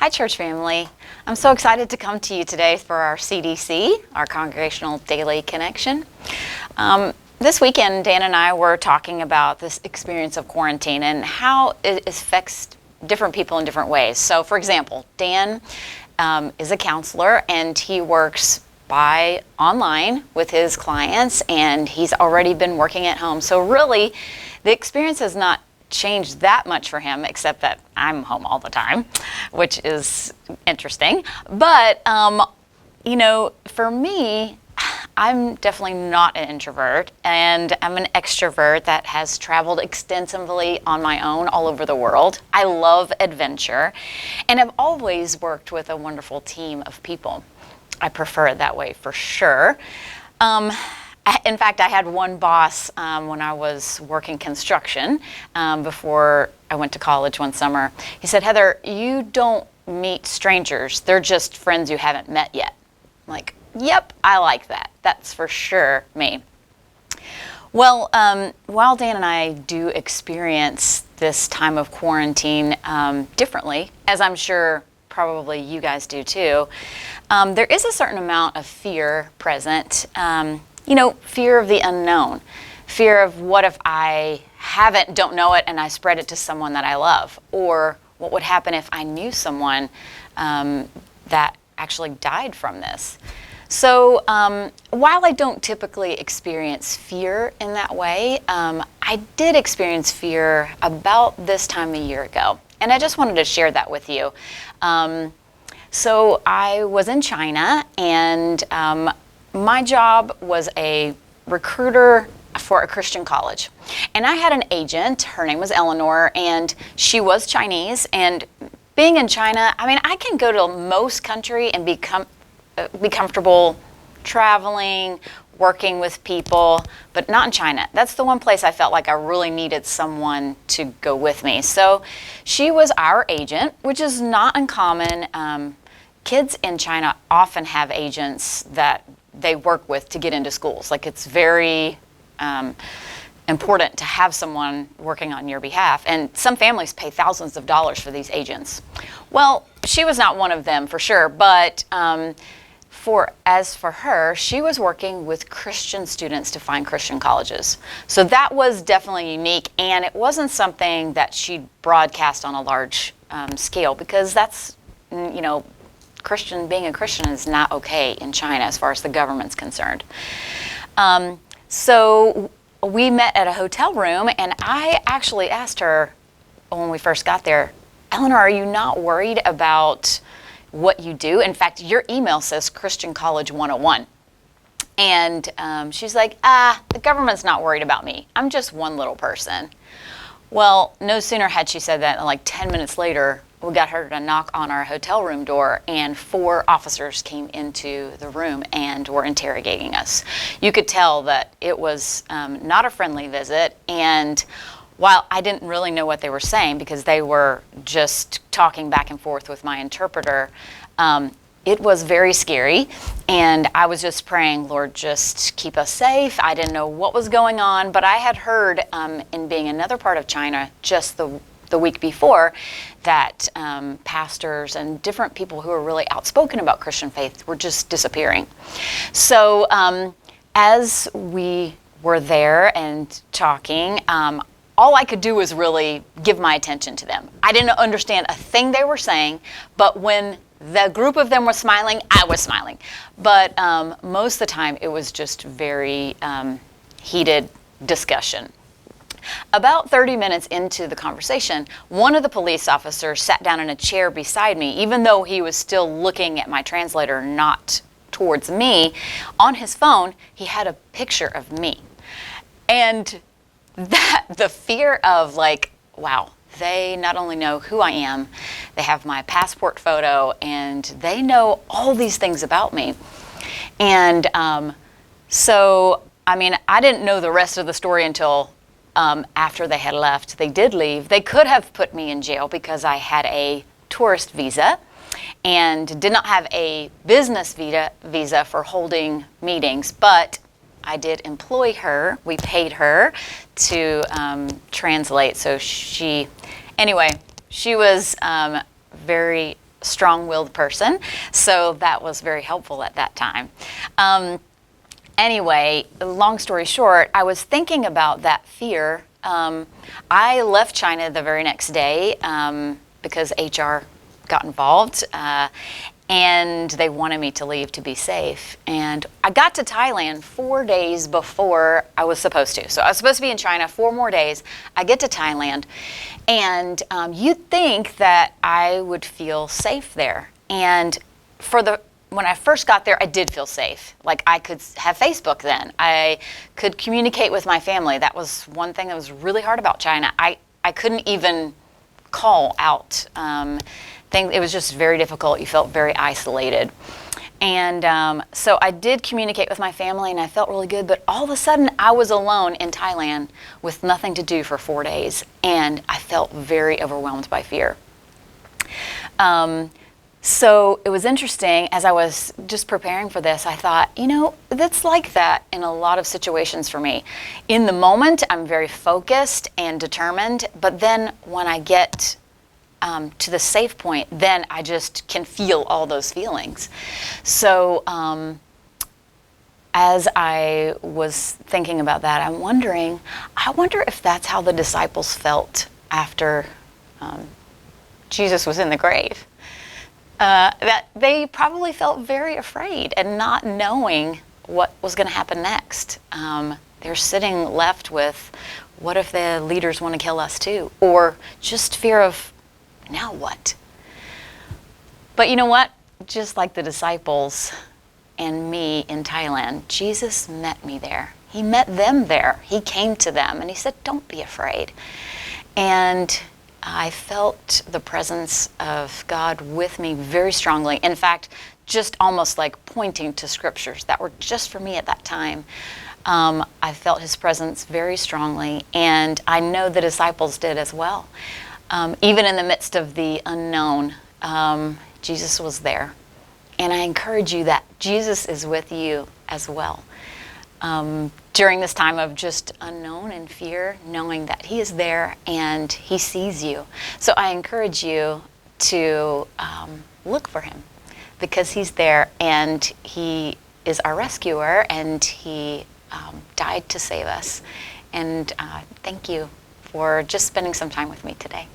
Hi, church family. I'm so excited to come to you today for our CDC, our Congregational Daily Connection. This weekend, Dan and I were talking about this experience of quarantine and how it affects different people in different ways. So, for example, Dan is a counselor and he works by online with his clients, and he's already been working at home. So really, the experience has not changed that much for him, except that I'm home all the time, which is interesting. But, for me, I'm definitely not an introvert, and I'm an extrovert that has traveled extensively on my own all over the world. I love adventure, and I've always worked with a wonderful team of people. I prefer it that way for sure. In fact, I had one boss when I was working construction before I went to college one summer. He said, "Heather, you don't meet strangers. They're just friends you haven't met yet." I'm like, yep, I like that. That's for sure me. Well, while Dan and I do experience this time of quarantine differently, as I'm sure probably you guys do too, there is a certain amount of fear present. Fear of the unknown, fear of what if I don't know it, and I spread it to someone that I love, or what would happen if I knew someone that actually died from this. So while I don't typically experience fear in that way, I did experience fear about this time a year ago, and I just wanted to share that with you. So I was in China, and my job was a recruiter for a Christian college. And I had an agent, her name was Eleanor, and she was Chinese. And being in China, I can go to most country and be comfortable traveling, working with people, but not in China. That's the one place I felt like I really needed someone to go with me. So she was our agent, which is not uncommon. Kids in China often have agents that they work with to get into schools. Like, it's very important to have someone working on your behalf. And some families pay thousands of dollars for these agents. Well, she was not one of them for sure, but as for her, she was working with Christian students to find Christian colleges. So that was definitely unique, and it wasn't something that she broadcast on a large scale, because that's, being a Christian is not okay in China as far as the government's concerned. So we met at a hotel room, and I actually asked her when we first got there, "Eleanor, are you not worried about what you do? In fact, your email says Christian College 101. And she's like, the government's not worried about me. I'm just one little person. Well, no sooner had she said that than like 10 minutes later, we got her to knock on our hotel room door, and 4 officers came into the room and were interrogating us. You could tell that it was not a friendly visit, and while I didn't really know what they were saying because they were just talking back and forth with my interpreter, it was very scary, and I was just praying, Lord, just keep us safe. I didn't know what was going on, but I had heard in being another part of China just the week before that pastors and different people who are really outspoken about Christian faith were just disappearing. So as we were there and talking, all I could do was really give my attention to them. I didn't understand a thing they were saying, but when the group of them was smiling, I was smiling. But most of the time, it was just very heated discussion. About 30 minutes into the conversation, one of the police officers sat down in a chair beside me, even though he was still looking at my translator, not towards me. On his phone, he had a picture of me. And the fear of like, wow, they not only know who I am, they have my passport photo, and they know all these things about me. And I didn't know the rest of the story until after they had left. They did leave. They could have put me in jail because I had a tourist visa and did not have a business visa for holding meetings, but I did employ her. We paid her to translate. So she was very strong-willed person, so that was very helpful at that time. Anyway, long story short, I was thinking about that fear. I left China the very next day because HR got involved, and they wanted me to leave to be safe. And I got to Thailand 4 days before I was supposed to. So I was supposed to be in China 4 more days. I get to Thailand, and you'd think that I would feel safe there. And when I first got there, I did feel safe. Like, I could have Facebook then. I could communicate with my family. That was one thing that was really hard about China. I couldn't even call out. It was just very difficult. You felt very isolated. And so I did communicate with my family, and I felt really good. But all of a sudden, I was alone in Thailand with nothing to do for 4 days. And I felt very overwhelmed by fear. So it was interesting, as I was just preparing for this, I thought, that's like that in a lot of situations for me. In the moment, I'm very focused and determined, but then when I get to the safe point, then I just can feel all those feelings. So as I was thinking about that, I wonder if that's how the disciples felt after Jesus was in the grave. That they probably felt very afraid and not knowing what was going to happen next. They're sitting left with, what if the leaders want to kill us too? Or just fear of, now what? But you know what? Just like the disciples and me in Thailand, Jesus met me there. He met them there. He came to them and he said, don't be afraid. And I felt the presence of God with me very strongly. In fact, just almost like pointing to scriptures that were just for me at that time. I felt his presence very strongly, and I know the disciples did as well. Even in the midst of the unknown, Jesus was there. And I encourage you that Jesus is with you as well. During this time of just unknown and fear, knowing that he is there and he sees you. So I encourage you to look for him, because he's there and he is our rescuer, and he died to save us. And thank you for just spending some time with me today.